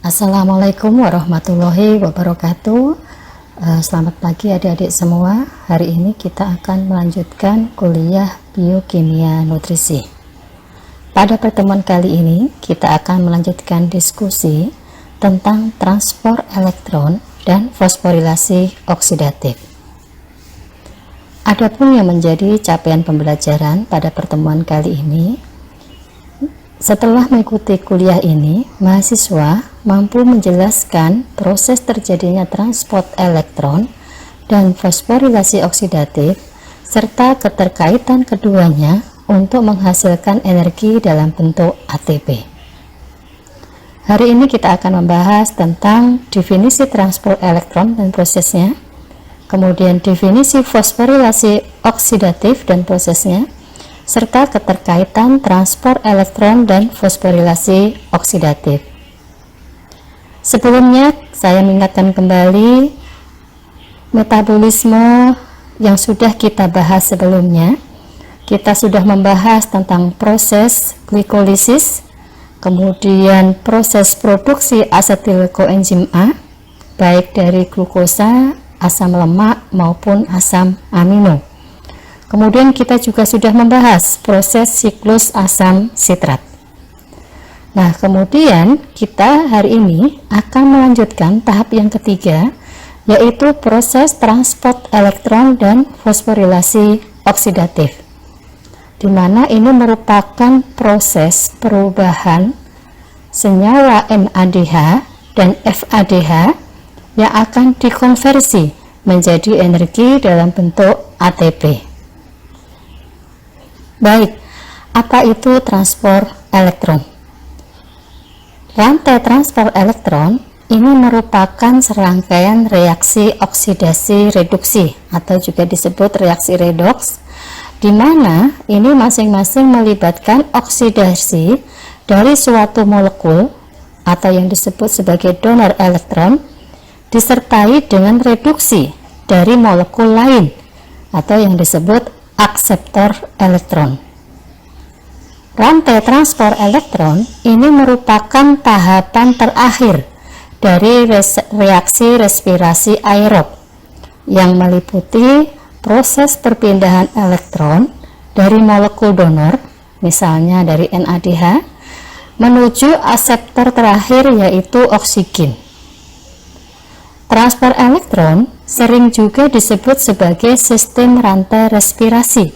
Assalamualaikum warahmatullahi wabarakatuh. Selamat pagi adik-adik semua. Hari ini kita akan melanjutkan kuliah biokimia nutrisi. Pada pertemuan kali ini kita akan melanjutkan diskusi tentang transport elektron dan fosforilasi oksidatif. Adapun yang menjadi capaian pembelajaran pada pertemuan kali ini, setelah mengikuti kuliah ini, mahasiswa mampu menjelaskan proses terjadinya transport elektron dan fosforilasi oksidatif serta keterkaitan keduanya untuk menghasilkan energi dalam bentuk ATP. Hari ini kita akan membahas tentang definisi transport elektron dan prosesnya, kemudian definisi fosforilasi oksidatif dan prosesnya, serta keterkaitan transport elektron dan fosforilasi oksidatif. Sebelumnya, saya mengingatkan kembali metabolisme yang sudah kita bahas sebelumnya. Kita sudah membahas tentang proses glikolisis, kemudian proses produksi asetil koenzim A, baik dari glukosa, asam lemak, maupun asam amino. Kemudian kita juga sudah membahas proses siklus asam sitrat. Nah, kemudian kita hari ini akan melanjutkan tahap yang ketiga, yaitu proses transport elektron dan fosforilasi oksidatif, di mana ini merupakan proses perubahan senyawa NADH dan FADH yang akan dikonversi menjadi energi dalam bentuk ATP. Baik, apa itu transport elektron? Rantai transport elektron ini merupakan serangkaian reaksi oksidasi reduksi atau juga disebut reaksi redoks, di mana ini masing-masing melibatkan oksidasi dari suatu molekul atau yang disebut sebagai donor elektron disertai dengan reduksi dari molekul lain atau yang disebut akseptor elektron. Rantai transport elektron ini merupakan tahapan terakhir dari reaksi respirasi aerob yang meliputi proses perpindahan elektron dari molekul donor, misalnya dari NADH, menuju akseptor terakhir yaitu oksigen. Transport elektron sering juga disebut sebagai sistem rantai respirasi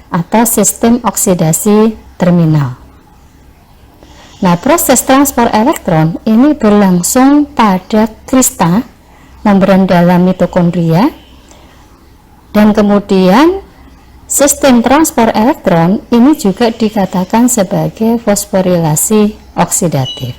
atau sistem oksidasi terminal. Nah, proses transport elektron ini berlangsung pada krista membran dalam mitokondria, dan kemudian sistem transport elektron ini juga dikatakan sebagai fosforilasi oksidatif.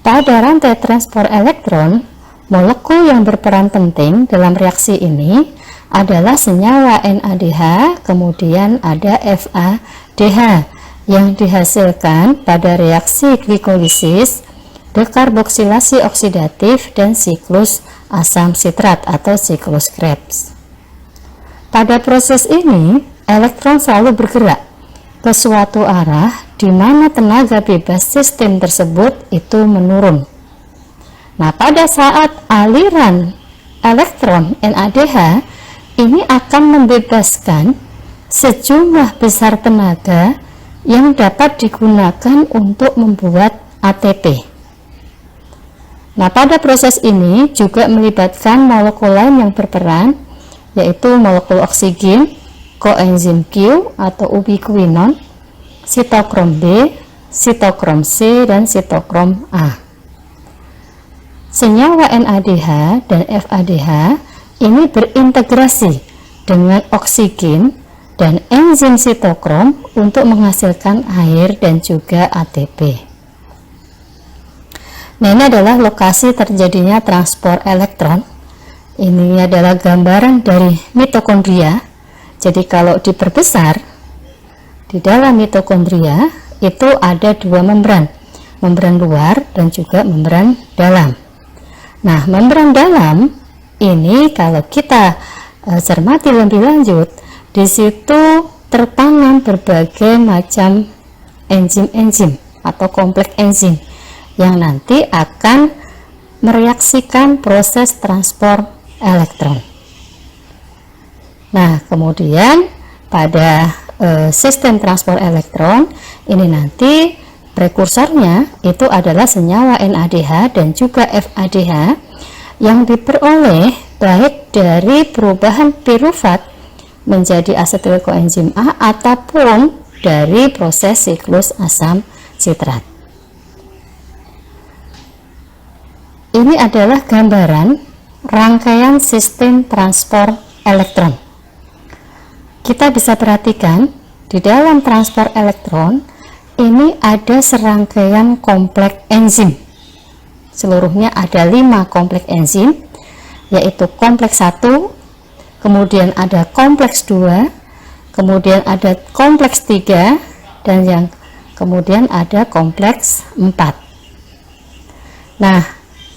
Pada rantai transport elektron, molekul yang berperan penting dalam reaksi ini adalah senyawa NADH, kemudian ada FADH yang dihasilkan pada reaksi glikolisis, dekarboksilasi oksidatif, dan siklus asam sitrat atau siklus Krebs. Pada proses ini, elektron selalu bergerak ke suatu arah di mana tenaga bebas sistem tersebut itu menurun. Nah, pada saat aliran elektron NADH ini akan membebaskan sejumlah besar tenaga yang dapat digunakan untuk membuat ATP. Nah, pada proses ini juga melibatkan molekul lain yang berperan, yaitu molekul oksigen, koenzim Q atau ubiquinon, sitokrom B, sitokrom C, dan sitokrom A. Senyawa NADH dan FADH ini berintegrasi dengan oksigen dan enzim sitokrom untuk menghasilkan air dan juga ATP. Nah, ini adalah lokasi terjadinya transport elektron. Ini adalah gambaran dari mitokondria. Jadi kalau diperbesar, di dalam mitokondria itu ada dua membran, membran luar dan juga membran dalam. Nah, membran dalam ini kalau kita cermati lebih lanjut, di situ tertanam berbagai macam enzim-enzim atau kompleks enzim yang nanti akan mereaksikan proses transport elektron. Nah, kemudian pada sistem transport elektron ini nanti prekursornya itu adalah senyawa NADH dan juga FADH yang diperoleh baik dari perubahan pirufat menjadi asetil koenzim A ataupun dari proses siklus asam sitrat. Ini adalah gambaran rangkaian sistem transport elektron. Kita bisa perhatikan di dalam transport elektron ini ada serangkaian kompleks enzim. Seluruhnya ada 5 kompleks enzim, yaitu kompleks 1, kemudian ada kompleks 2, kemudian ada kompleks 3, dan yang kemudian ada kompleks 4. Nah,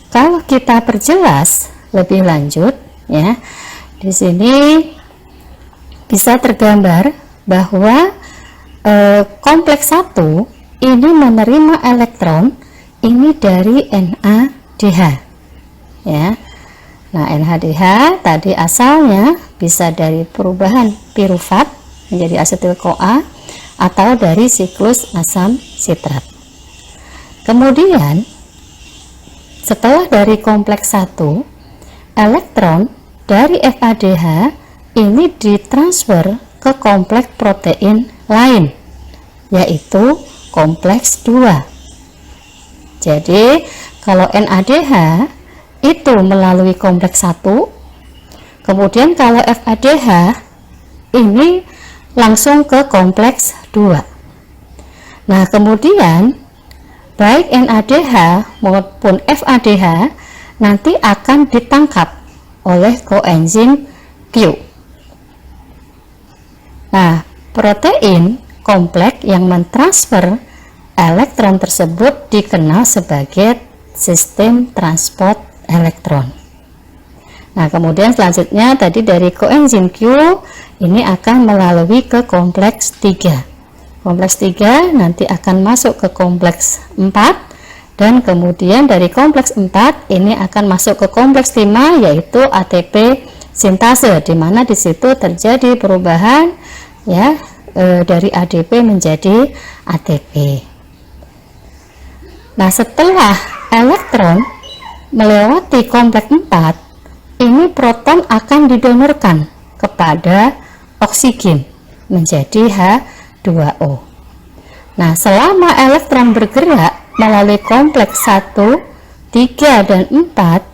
kalau kita perjelas lebih lanjut ya, di sini bisa tergambar bahwa kompleks 1 ini menerima elektron ini dari NADH ya. Nah, NADH tadi asalnya bisa dari perubahan pirufat menjadi asetil-CoA atau dari siklus asam sitrat. Kemudian setelah dari kompleks 1, elektron dari FADH ini ditransfer ke kompleks protein lain, yaitu kompleks 2. Jadi kalau NADH itu melalui kompleks 1, kemudian kalau FADH ini langsung ke kompleks 2. Nah, kemudian baik NADH maupun FADH nanti akan ditangkap oleh koenzim Q. Nah, protein kompleks yang mentransfer elektron tersebut dikenal sebagai sistem transport elektron. Nah, kemudian selanjutnya tadi dari koenzim Q ini akan melalui ke kompleks 3. Kompleks 3 nanti akan masuk ke kompleks 4 dan kemudian dari kompleks 4 ini akan masuk ke kompleks 5 yaitu ATP sintase, di mana di situ terjadi perubahan ya dari ADP menjadi ATP. Nah, setelah elektron melewati kompleks 4, ini proton akan didonorkan kepada oksigen menjadi H2O. Nah, selama elektron bergerak melalui kompleks 1, 3, dan 4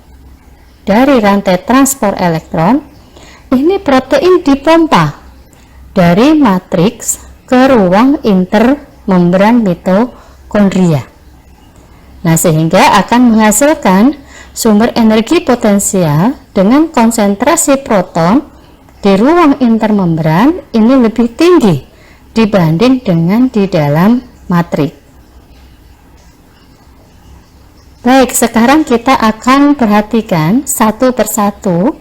dari rantai transport elektron, ini protein dipompa dari matriks ke ruang intermembran mitokondria. Nah, sehingga akan menghasilkan sumber energi potensial dengan konsentrasi proton di ruang intermembran ini lebih tinggi dibanding dengan di dalam matriks. Baik, sekarang kita akan perhatikan satu persatu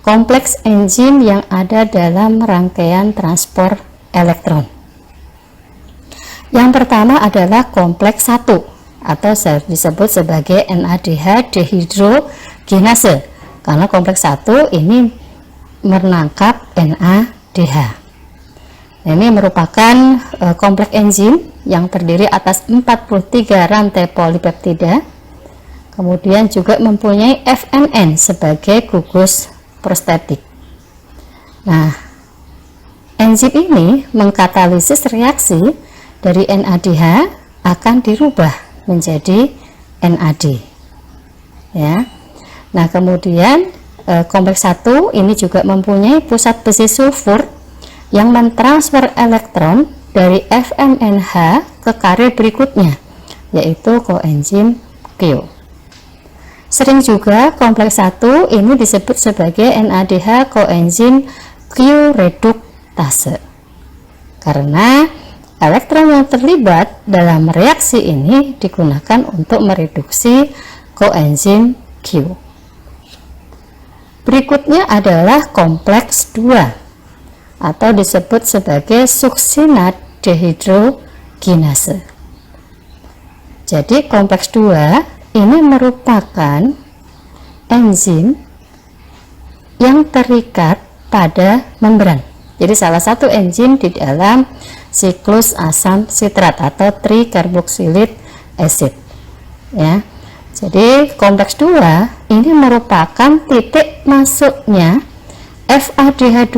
kompleks enzim yang ada dalam rangkaian transport elektron. Yang pertama adalah kompleks 1 atau disebut sebagai NADH dehidrogenase, karena kompleks 1 ini menangkap NADH. Ini merupakan kompleks enzim yang terdiri atas 43 rantai polipeptida, kemudian juga mempunyai FNN sebagai gugus prostetik. Nah, enzim ini mengkatalisis reaksi dari NADH akan dirubah menjadi NAD ya. Nah, kemudian kompleks 1 ini juga mempunyai pusat besi sulfur yang mentransfer elektron dari FMNH ke karir berikutnya, yaitu koenzim Q. Sering juga kompleks 1 ini disebut sebagai NADH koenzim Q reduktase, karena elektron yang terlibat dalam reaksi ini digunakan untuk mereduksi koenzim Q. Berikutnya adalah kompleks 2 atau disebut sebagai suksinat dehidrogenase. Jadi kompleks 2 ini merupakan enzim yang terikat pada membran. Jadi salah satu enzim di dalam siklus asam sitrat atau trikarboxylic acid ya. Jadi kompleks 2 ini merupakan titik masuknya FADH2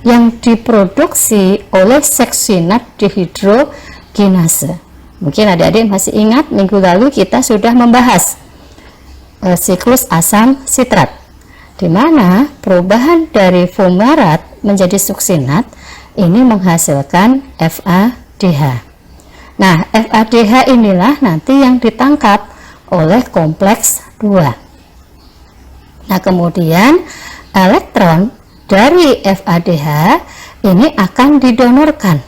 yang diproduksi oleh seksinat dihidrogenase. Mungkin adik-adik masih ingat minggu lalu kita sudah membahas siklus asam sitrat, di mana perubahan dari fumarat menjadi suksinat ini menghasilkan FADH. Nah, FADH inilah nanti yang ditangkap oleh kompleks 2. Nah, kemudian elektron dari FADH ini akan didonorkan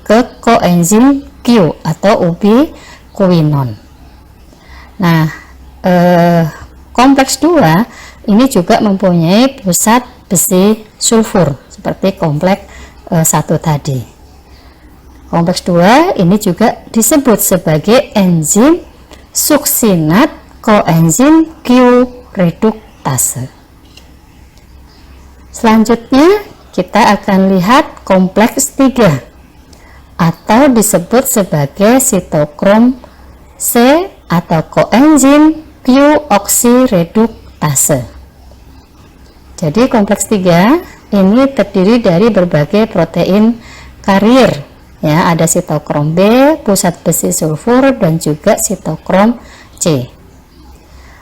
ke koenzim Q atau ubiquinon. Nah, kompleks 2 ini juga mempunyai pusat besi sulfur seperti kompleks 1 tadi. Kompleks 2 ini juga disebut sebagai enzim suksinat koenzim Q reduktase. Selanjutnya kita akan lihat kompleks 3 atau disebut sebagai sitokrom C atau koenzim Q oksireduktase. Jadi kompleks 3 ini terdiri dari berbagai protein karier ya, ada sitokrom B, pusat besi sulfur, dan juga sitokrom C.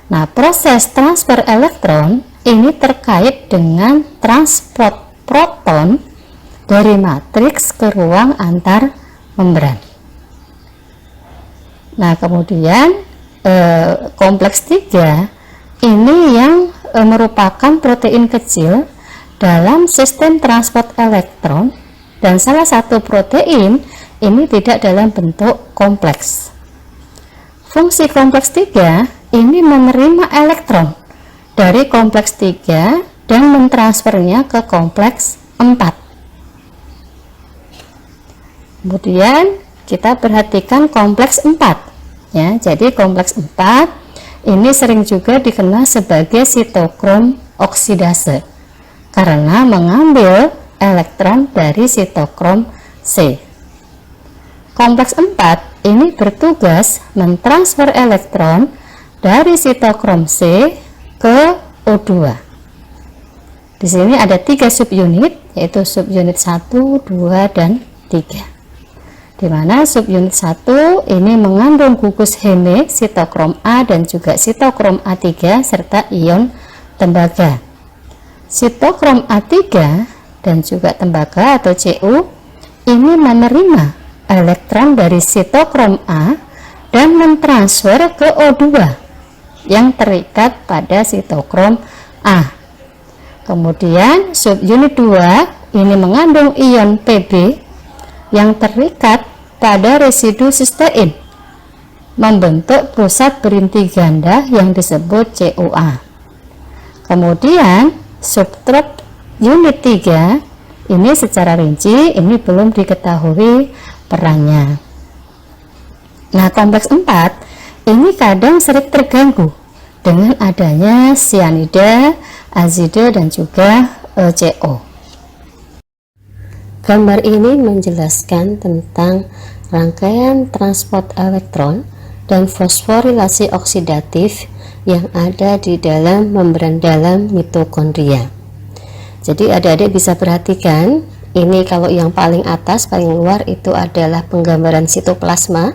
Nah, proses transfer elektron ini terkait dengan transport proton dari matriks ke ruang antar membran. Nah, kemudian kompleks 3 ini yang merupakan protein kecil dalam sistem transport elektron, dan salah satu protein ini tidak dalam bentuk kompleks. Fungsi kompleks 3 ini menerima elektron dari kompleks 3 dan mentransfernya ke kompleks 4. Kemudian kita perhatikan kompleks 4 ya. Jadi kompleks 4 ini sering juga dikenal sebagai sitokrom oksidase karena mengambil elektron dari sitokrom C. Kompleks 4 ini bertugas mentransfer elektron dari sitokrom C ke O2. Di sini ada 3 subunit, yaitu subunit 1, 2, dan 3. Di mana subunit 1 ini mengandung gugus heme sitokrom A dan juga sitokrom A3 serta ion tembaga. Sitokrom A3 dan juga tembaga atau Cu ini menerima elektron dari sitokrom A dan mentransfer ke O2 yang terikat pada sitokrom A. Kemudian subunit 2 ini mengandung ion Pb yang terikat pada residu sistein membentuk pusat berinti ganda yang disebut CoA. Kemudian subtrop unit 3 ini secara rinci ini belum diketahui perannya. Nah, kompleks 4 ini kadang sering terganggu dengan adanya sianida, azida, dan juga CO. Gambar ini menjelaskan tentang rangkaian transport elektron dan fosforilasi oksidatif yang ada di dalam membran dalam mitokondria. Jadi adik-adik bisa perhatikan, ini kalau yang paling atas, paling luar itu adalah penggambaran sitoplasma.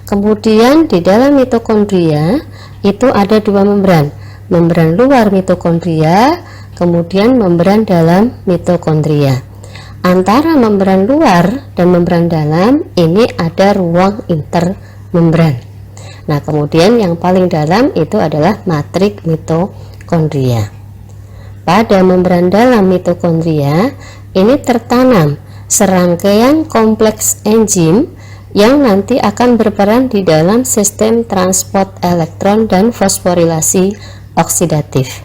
Kemudian di dalam mitokondria itu ada 2 membran, membran luar mitokondria, kemudian membran dalam mitokondria. Antara membran luar dan membran dalam ini ada ruang intermembran. Nah, kemudian yang paling dalam itu adalah matriks mitokondria. Pada membran dalam mitokondria ini tertanam serangkaian kompleks enzim yang nanti akan berperan di dalam sistem transport elektron dan fosforilasi oksidatif.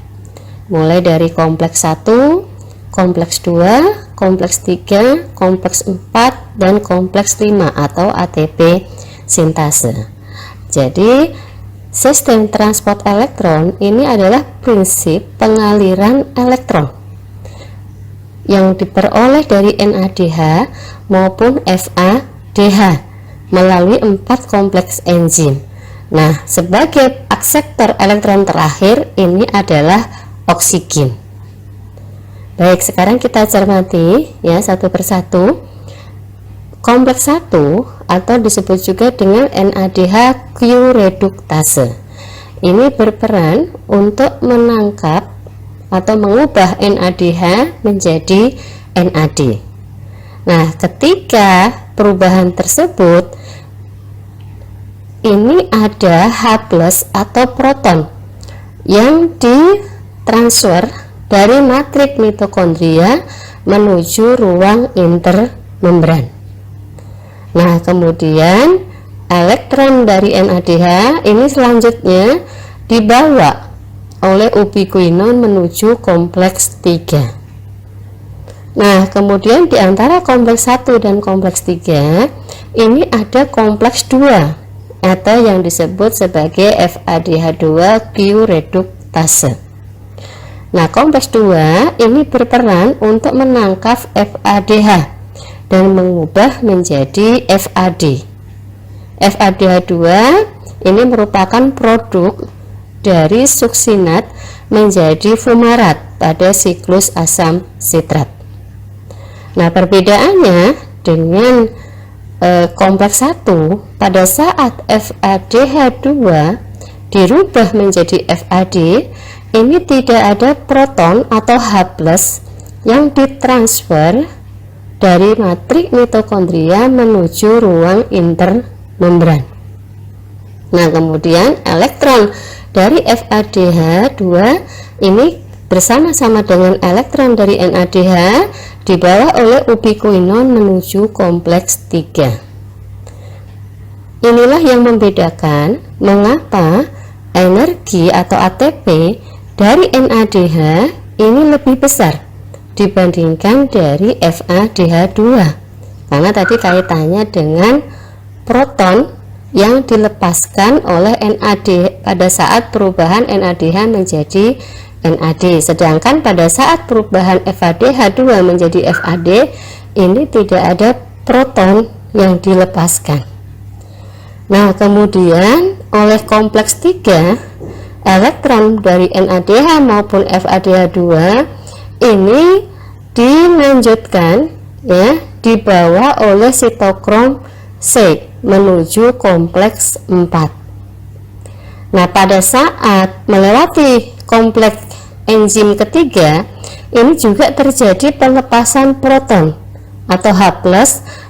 Mulai dari kompleks 1, kompleks 2, kompleks 3, kompleks 4, dan kompleks 5 atau ATP sintase. Jadi sistem transport elektron ini adalah prinsip pengaliran elektron yang diperoleh dari NADH maupun FADH melalui 4 kompleks enzim. Nah, sebagai akseptor elektron terakhir ini adalah oksigen. Baik, sekarang kita cermati ya satu persatu. Kompleks 1 atau disebut juga dengan NADH Q reduktase. Ini berperan untuk menangkap atau mengubah NADH menjadi NAD. Nah, ketika perubahan tersebut ini ada H+ atau proton yang ditransfer dari matriks mitokondria menuju ruang intermembran. Nah, kemudian elektron dari NADH ini selanjutnya dibawa oleh ubiquinon menuju kompleks 3. Nah, kemudian di antara kompleks 1 dan kompleks 3 ini ada kompleks 2 atau yang disebut sebagai FADH2 Q reduktase. Nah, kompleks 2 ini berperan untuk menangkap FADH dan mengubah menjadi FAD. FADH2 ini merupakan produk dari suksinat menjadi fumarat pada siklus asam sitrat. Nah, perbedaannya dengan kompleks 1, pada saat FADH2 dirubah menjadi FAD, ini tidak ada proton atau H+ yang ditransfer dari matriks mitokondria menuju ruang intermembran. Nah, kemudian elektron dari FADH2 ini bersama-sama dengan elektron dari NADH dibawa oleh ubiquinon menuju kompleks 3. Inilah yang membedakan mengapa energi atau ATP dari NADH ini lebih besar dibandingkan dari FADH2, karena tadi kaitannya dengan proton yang dilepaskan oleh NAD pada saat perubahan NADH menjadi NAD, sedangkan pada saat perubahan FADH2 menjadi FAD ini tidak ada proton yang dilepaskan. Nah, kemudian oleh kompleks 3 elektron dari NADH maupun FADH2 ini dilanjutkan ya, dibawa oleh sitokrom C menuju kompleks 4. Nah, pada saat melewati kompleks enzim ketiga ini juga terjadi pelepasan proton atau H+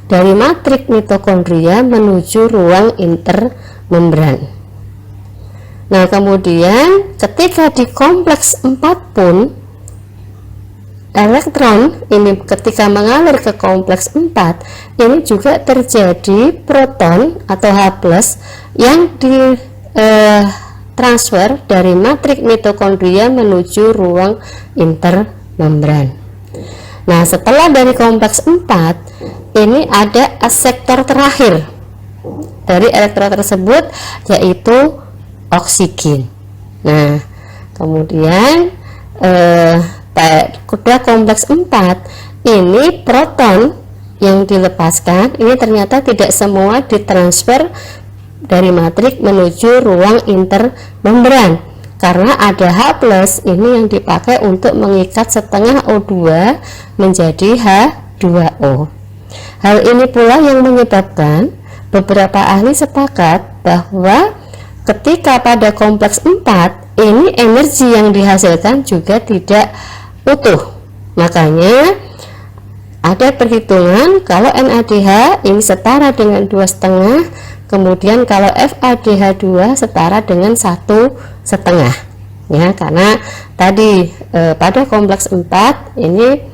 dari matriks mitokondria menuju ruang intermembran. Nah, kemudian ketika di kompleks 4 pun elektron ini ketika mengalir ke kompleks 4 ini juga terjadi proton atau H+ yang ditransfer dari matriks mitokondria menuju ruang intermembran. Nah, setelah dari kompleks 4 ini ada asektor terakhir dari elektron tersebut yaitu oksigen. Nah, kemudian pada kompleks 4 ini proton yang dilepaskan ini ternyata tidak semua ditransfer dari matriks menuju ruang intermembran, karena ada H+ ini yang dipakai untuk mengikat setengah O2 menjadi H2O. Hal ini pula yang menyebabkan beberapa ahli sepakat bahwa ketika pada kompleks 4 ini energi yang dihasilkan juga tidak utuh. Makanya ada perhitungan kalau NADH ini setara dengan 2,5, kemudian kalau FADH2 setara dengan 1,5 ya, karena tadi pada kompleks 4 ini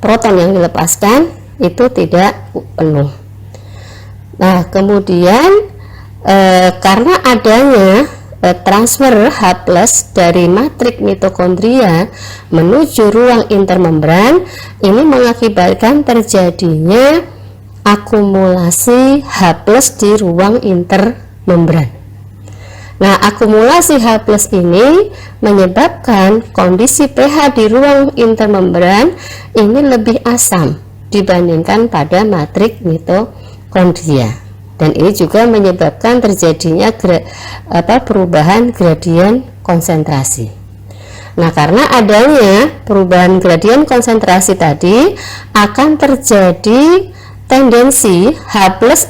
proton yang dilepaskan itu tidak penuh. Nah, kemudian karena adanya transfer H+ dari matriks mitokondria menuju ruang intermembran ini mengakibatkan terjadinya akumulasi H+ di ruang intermembran. membran. Nah, akumulasi H+ ini menyebabkan kondisi pH di ruang intermembran ini lebih asam dibandingkan pada matriks mitokondria, dan ini juga menyebabkan terjadinya perubahan gradien konsentrasi. Nah, karena adanya perubahan gradien konsentrasi tadi, akan terjadi tendensi H+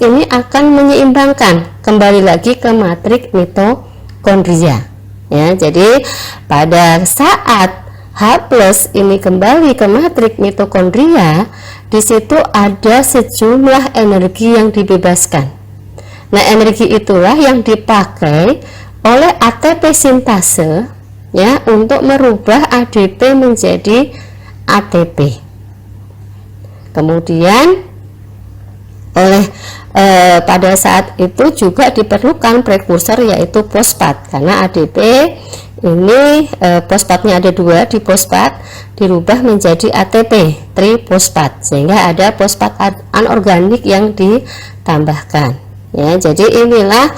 ini akan menyeimbangkan kembali lagi ke matriks mitokondria. Ya, jadi pada saat H+ ini kembali ke matriks mitokondria, di situ ada sejumlah energi yang dibebaskan. Nah, energi itulah yang dipakai oleh ATP sintase, ya, untuk merubah ADP menjadi ATP. Kemudian pada saat itu juga diperlukan prekursor, yaitu fosfat, karena ADP ini fosfatnya ada dua, di fosfat dirubah menjadi ATP trifosfat, sehingga ada fosfat anorganik yang ditambahkan. Ya, jadi inilah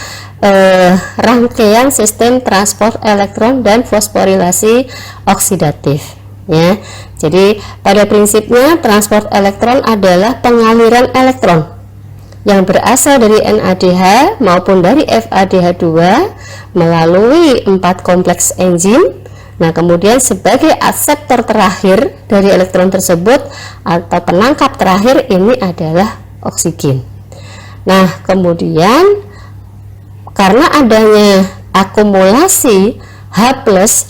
rangkaian sistem transport elektron dan fosforilasi oksidatif. Ya, jadi pada prinsipnya transport elektron adalah pengaliran elektron yang berasal dari NADH maupun dari FADH2 melalui 4 kompleks enzim. Nah, kemudian sebagai akseptor terakhir dari elektron tersebut atau penangkap terakhir ini adalah oksigen. Nah, kemudian karena adanya akumulasi H+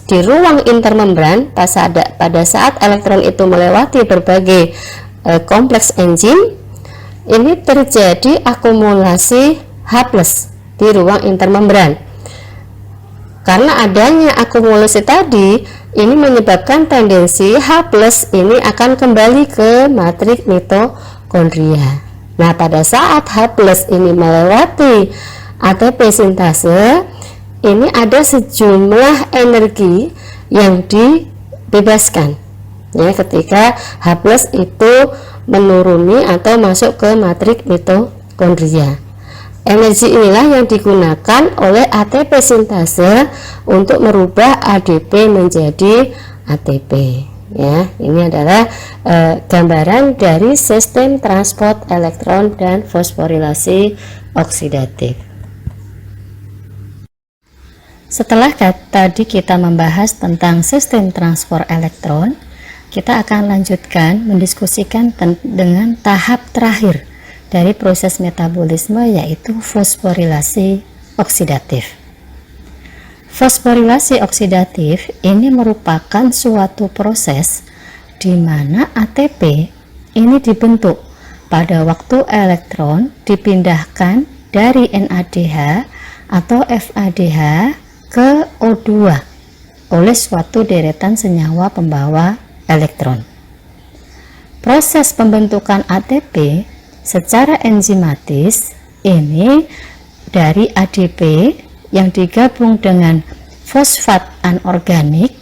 di ruang intermembran pada saat elektron itu melewati berbagai kompleks enzim, ini terjadi akumulasi H+ di ruang intermembran. Karena adanya akumulasi tadi, ini menyebabkan tendensi H+ ini akan kembali ke matriks mitokondria. Nah, pada saat H+ ini melewati ATP sintase, ini ada sejumlah energi yang dibebaskan, ya, ketika H+ itu menuruni atau masuk ke matriks mitokondria. Energi inilah yang digunakan oleh ATP sintase untuk merubah ADP menjadi ATP. Ya, ini adalah gambaran dari sistem transport elektron dan fosforilasi oksidatif. Setelah tadi kita membahas tentang sistem transport elektron, kita akan lanjutkan mendiskusikan dengan tahap terakhir dari proses metabolisme, yaitu fosforilasi oksidatif. Fosforilasi oksidatif ini merupakan suatu proses di mana ATP ini dibentuk pada waktu elektron dipindahkan dari NADH atau FADH ke O2 oleh suatu deretan senyawa pembawa elektron. Proses pembentukan ATP secara enzimatis ini dari ADP yang digabung dengan fosfat anorganik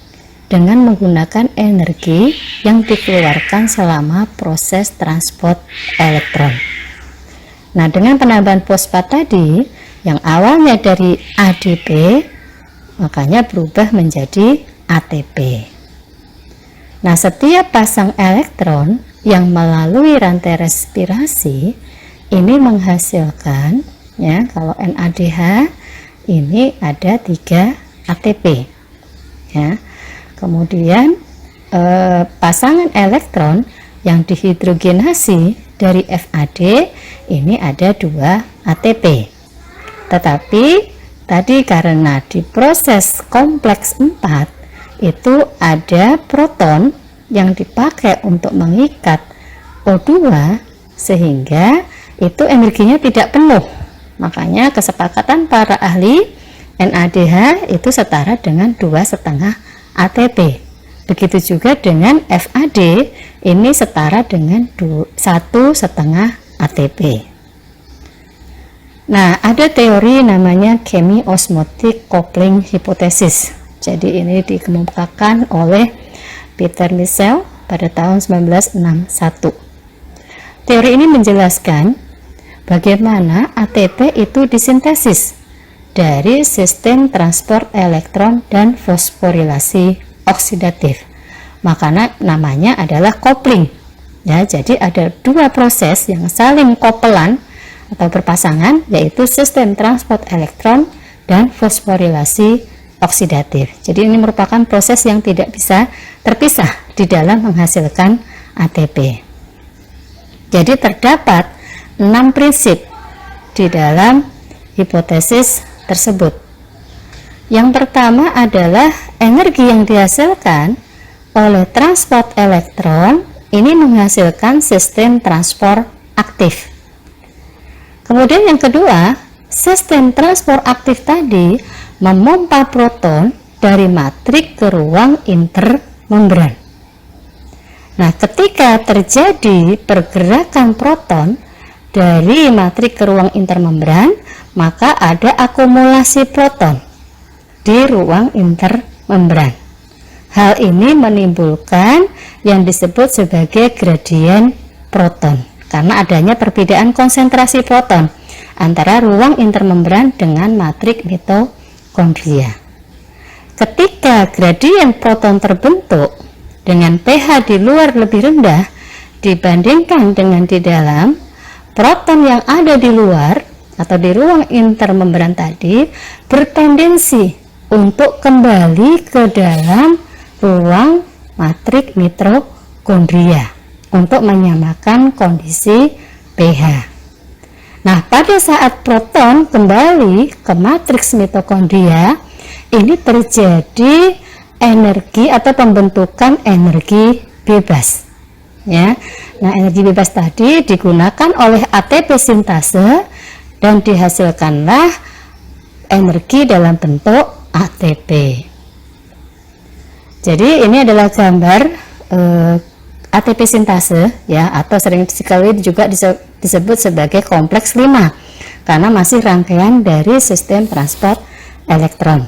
dengan menggunakan energi yang dikeluarkan selama proses transport elektron. Nah, dengan penambahan fosfat tadi yang awalnya dari ADP, makanya berubah menjadi ATP. Nah, setiap pasang elektron yang melalui rantai respirasi ini menghasilkan, ya, kalau NADH ini ada 3 ATP, ya. Kemudian pasangan elektron yang dihidrogenasi dari FAD ini ada 2 ATP. Tetapi tadi karena di proses kompleks 4 itu ada proton yang dipakai untuk mengikat O2, sehingga itu energinya tidak penuh. Makanya kesepakatan para ahli NADH itu setara dengan 2,5 ATP. Begitu juga dengan FAD ini setara dengan 1,5 ATP. Nah, ada teori namanya chemiosmotic coupling hypothesis. Jadi ini dikemukakan oleh Peter Michel pada tahun 1961. Teori ini menjelaskan bagaimana ATP itu disintesis dari sistem transport elektron dan fosforilasi oksidatif. Makanya namanya adalah kopling. Ya, jadi ada dua proses yang saling kopelan atau berpasangan, yaitu sistem transport elektron dan fosforilasi oksidatif. Jadi ini merupakan proses yang tidak bisa terpisah di dalam menghasilkan ATP. Jadi terdapat 6 prinsip di dalam hipotesis tersebut. Yang pertama adalah energi yang dihasilkan oleh transport elektron ini menghasilkan sistem transport aktif. Kemudian yang kedua, sistem transport aktif tadi memompa proton dari matrik ke ruang intermembran. Nah, ketika terjadi pergerakan proton dari matrik ke ruang intermembran, maka ada akumulasi proton di ruang intermembran. Hal ini menimbulkan yang disebut sebagai gradien proton karena adanya perbedaan konsentrasi proton antara ruang intermembran dengan matrik mitokondria. Ketika gradien proton terbentuk dengan pH di luar lebih rendah dibandingkan dengan di dalam, proton yang ada di luar atau di ruang intermembran tadi bertendensi untuk kembali ke dalam ruang matrik mitokondria untuk menyamakan kondisi pH. Nah, pada saat proton kembali ke matriks mitokondria, ini terjadi energi atau pembentukan energi bebas. Ya. Nah, energi bebas tadi digunakan oleh ATP sintase dan dihasilkanlah energi dalam bentuk ATP. Jadi ini adalah gambar ATP sintase, ya, atau sering sekali juga disebut sebagai kompleks 5 karena masih rangkaian dari sistem transport elektron.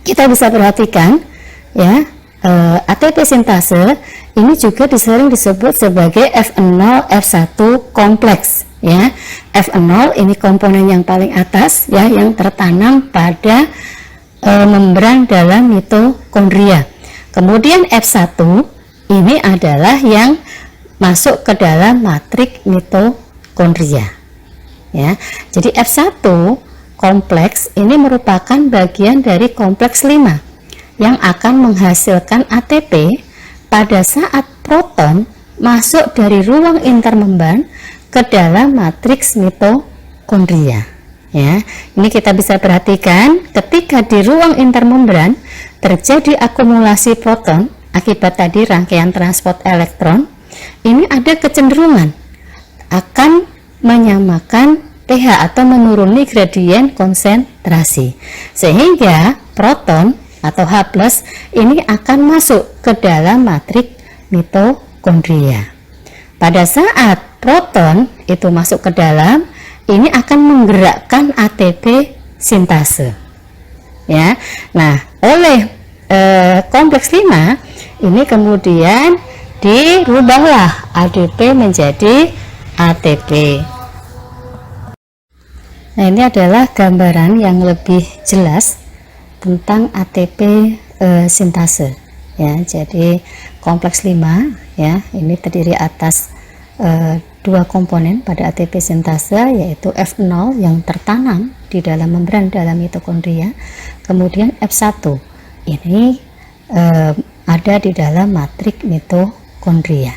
Kita bisa perhatikan, ya, ATP sintase ini juga sering disebut sebagai F0 F1 kompleks, ya. F0 ini komponen yang paling atas, ya, yang tertanam pada membran dalam mitokondria. Kemudian F1 ini adalah yang masuk ke dalam matrik mitokondria. Ya. Jadi F1 kompleks ini merupakan bagian dari kompleks 5 yang akan menghasilkan ATP pada saat proton masuk dari ruang intermembran ke dalam matriks mitokondria. Ya, ini kita bisa perhatikan ketika di ruang intermembran terjadi akumulasi proton akibat tadi rangkaian transport elektron, ini ada kecenderungan akan menyamakan pH atau menuruni gradien konsentrasi, sehingga proton atau H+ ini akan masuk ke dalam matrik mitokondria. Pada saat proton itu masuk ke dalam, ini akan menggerakkan ATP sintase. Ya. Nah, oleh kompleks 5 ini kemudian dirubahlah ADP menjadi ATP. Nah, ini adalah gambaran yang lebih jelas tentang ATP sintase. Ya, jadi kompleks 5, ya, ini terdiri atas dua komponen pada ATP sintase, yaitu F0 yang tertanam di dalam membran dalam mitokondria, kemudian F1 ini ada di dalam matrik mitokondria.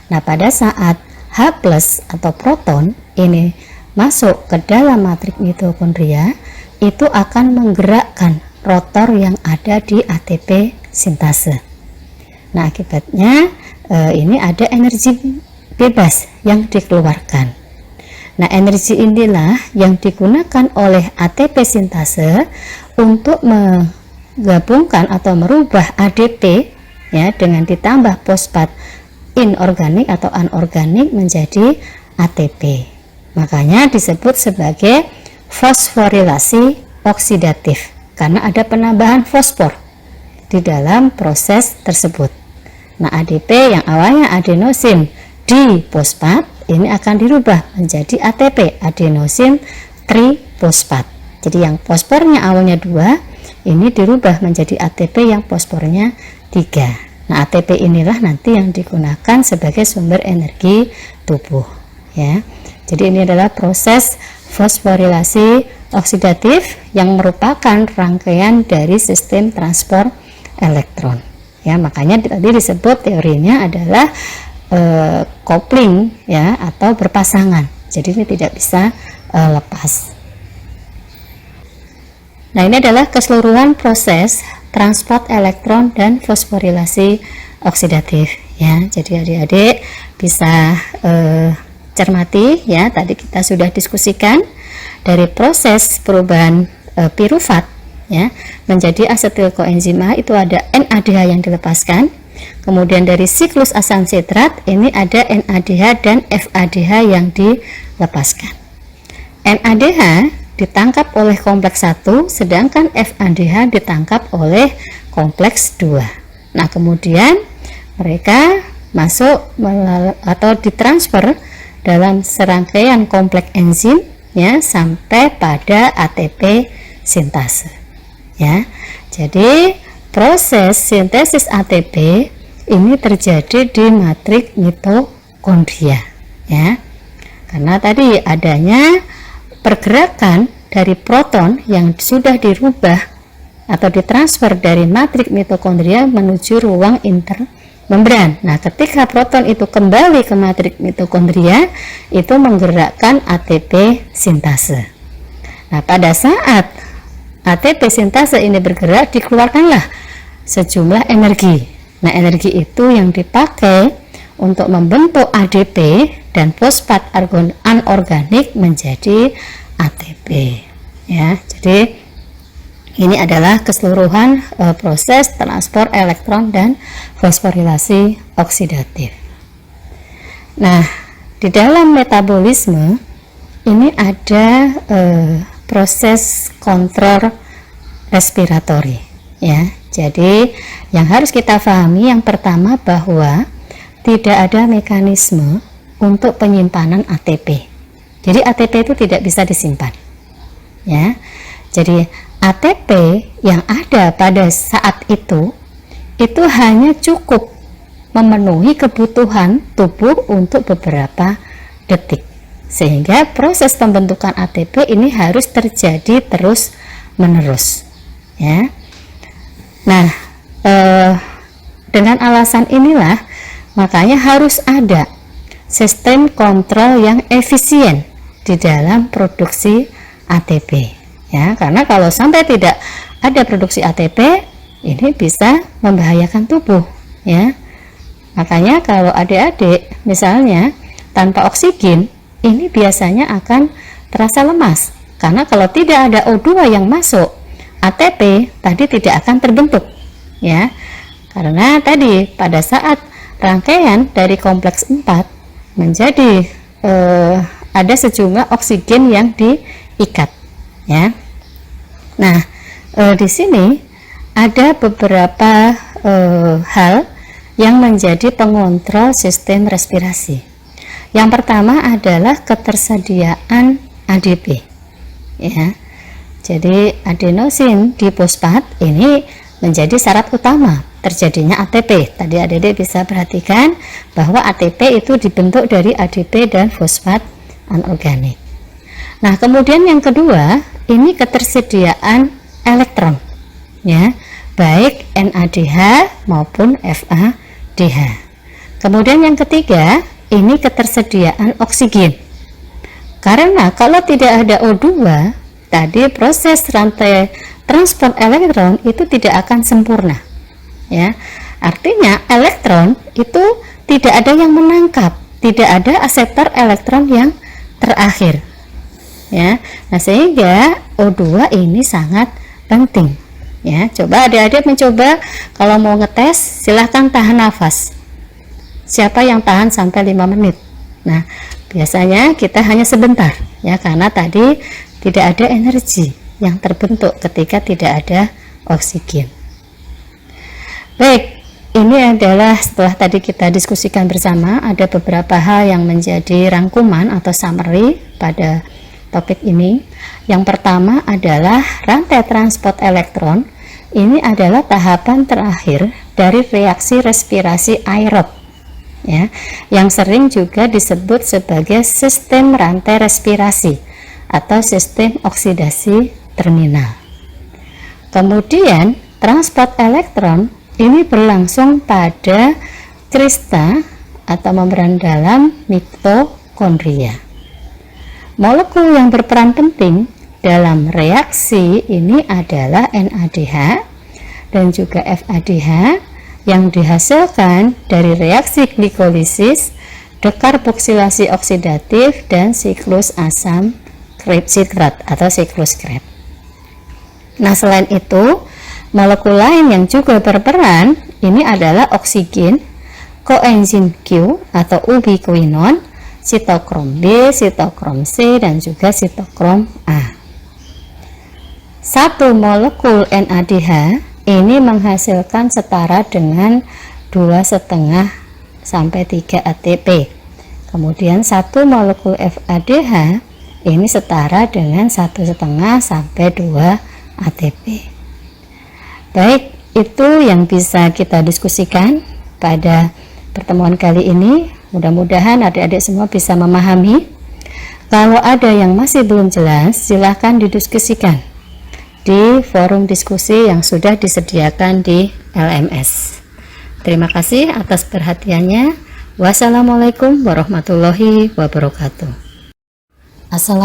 Nah, pada saat H+ atau proton ini masuk ke dalam matrik mitokondria, itu akan menggerakkan rotor yang ada di ATP sintase. Nah, akibatnya ini ada energi bebas yang dikeluarkan. Nah, energi inilah yang digunakan oleh ATP sintase untuk menggabungkan atau merubah ADP, ya, dengan ditambah fosfat inorganik atau anorganik menjadi ATP. Makanya disebut sebagai fosforilasi oksidatif karena ada penambahan fosfor di dalam proses tersebut. Nah, ADP yang awalnya adenosin difosfat ini akan dirubah menjadi ATP, adenosin trifosfat. Jadi yang fosfornya awalnya 2 ini dirubah menjadi ATP yang fosfornya 3. Nah, ATP inilah nanti yang digunakan sebagai sumber energi tubuh, ya. Jadi ini adalah proses fosforilasi oksidatif yang merupakan rangkaian dari sistem transport elektron. Ya, makanya tadi disebut teorinya adalah coupling, ya, atau berpasangan. Jadi ini tidak bisa lepas. Nah, ini adalah keseluruhan proses transport elektron dan fosforilasi oksidatif, ya. Jadi adik-adik bisa cermati, ya. Tadi kita sudah diskusikan dari proses perubahan pirufat, ya, menjadi asetil koenzima itu ada NADH yang dilepaskan. Kemudian dari siklus asam sitrat ini ada NADH dan FADH yang dilepaskan. NADH ditangkap oleh kompleks 1, sedangkan FADH ditangkap oleh kompleks 2. Nah, kemudian mereka masuk atau ditransfer dalam serangkaian kompleks enzim, ya, sampai pada ATP sintase, ya. Jadi proses sintesis ATP ini terjadi di matriks mitokondria, ya, karena tadi adanya pergerakan dari proton yang sudah dirubah atau ditransfer dari matriks mitokondria menuju ruang intermembran. Nah, ketika proton itu kembali ke matriks mitokondria, itu menggerakkan ATP sintase. Nah, pada saat ATP sintase ini bergerak, dikeluarkanlah sejumlah energi. Nah, energi itu yang dipakai untuk membentuk ADP dan fosfat anorganik menjadi ATP, ya. Jadi ini adalah keseluruhan proses transport elektron dan fosforilasi oksidatif. Nah, di dalam metabolisme ini ada proses kontrol respiratori, ya. Jadi yang harus kita pahami yang pertama bahwa tidak ada mekanisme untuk penyimpanan ATP. Jadi ATP itu tidak bisa disimpan, ya. Jadi ATP yang ada pada saat itu hanya cukup memenuhi kebutuhan tubuh untuk beberapa detik, sehingga proses pembentukan ATP ini harus terjadi terus menerus, ya. Nah, dengan alasan inilah makanya harus ada sistem kontrol yang efisien di dalam produksi ATP, ya, karena kalau sampai tidak ada produksi ATP ini bisa membahayakan tubuh, ya. Makanya kalau adik-adik misalnya tanpa oksigen ini biasanya akan terasa lemas, karena kalau tidak ada O2 yang masuk, ATP tadi tidak akan terbentuk, ya, karena tadi pada saat rangkaian dari kompleks 4 menjadi ada sejumlah oksigen yang diikat, ya. Nah, di sini ada beberapa hal yang menjadi pengontrol sistem respirasi. Yang pertama adalah ketersediaan ADP, ya. Jadi adenosin difosfat ini menjadi syarat utama terjadinya ATP. Tadi adik-adik bisa perhatikan bahwa ATP itu dibentuk dari ADP dan fosfat anorganik. Nah, kemudian yang kedua ini ketersediaan elektron, ya, baik NADH maupun FADH. Kemudian yang ketiga ini ketersediaan oksigen, karena kalau tidak ada O2 tadi proses rantai transport elektron itu tidak akan sempurna, ya. Artinya elektron itu tidak ada yang menangkap, tidak ada aseptor elektron yang terakhir, ya. Nah, sehingga O2 ini sangat penting, ya. Coba adik-adik mencoba kalau mau ngetes silahkan tahan nafas. Siapa yang tahan sampai 5 menit? Nah, biasanya kita hanya sebentar, ya, karena tadi tidak ada energi yang terbentuk ketika tidak ada oksigen. Baik, ini adalah setelah tadi kita diskusikan bersama, ada beberapa hal yang menjadi rangkuman atau summary pada topik ini. Yang pertama adalah rantai transport elektron. Ini adalah tahapan terakhir dari reaksi respirasi aerob, ya, yang sering juga disebut sebagai sistem rantai respirasi atau sistem oksidasi terminal. Kemudian transport elektron ini berlangsung pada krista atau membran dalam mitokondria. Molekul yang berperan penting dalam reaksi ini adalah NADH dan juga FADH yang dihasilkan dari reaksi glikolisis, dekarboksilasi oksidatif, dan siklus asam sitrat atau siklus Krebs. Nah, selain itu, molekul lain yang juga berperan ini adalah oksigen, koenzim Q atau ubiquinon, sitokrom B, sitokrom C, dan juga sitokrom A. Satu molekul NADH ini menghasilkan setara dengan 2,5 sampai 3 ATP. Kemudian satu molekul FADH ini setara dengan 1,5 sampai 2 ATP. Baik, itu yang bisa kita diskusikan pada pertemuan kali ini. Mudah-mudahan adik-adik semua bisa memahami. Kalau ada yang masih belum jelas, silahkan didiskusikan di forum diskusi yang sudah disediakan di LMS. Terima kasih atas perhatiannya. Wassalamualaikum warahmatullahi wabarakatuh. Assalamualaikum.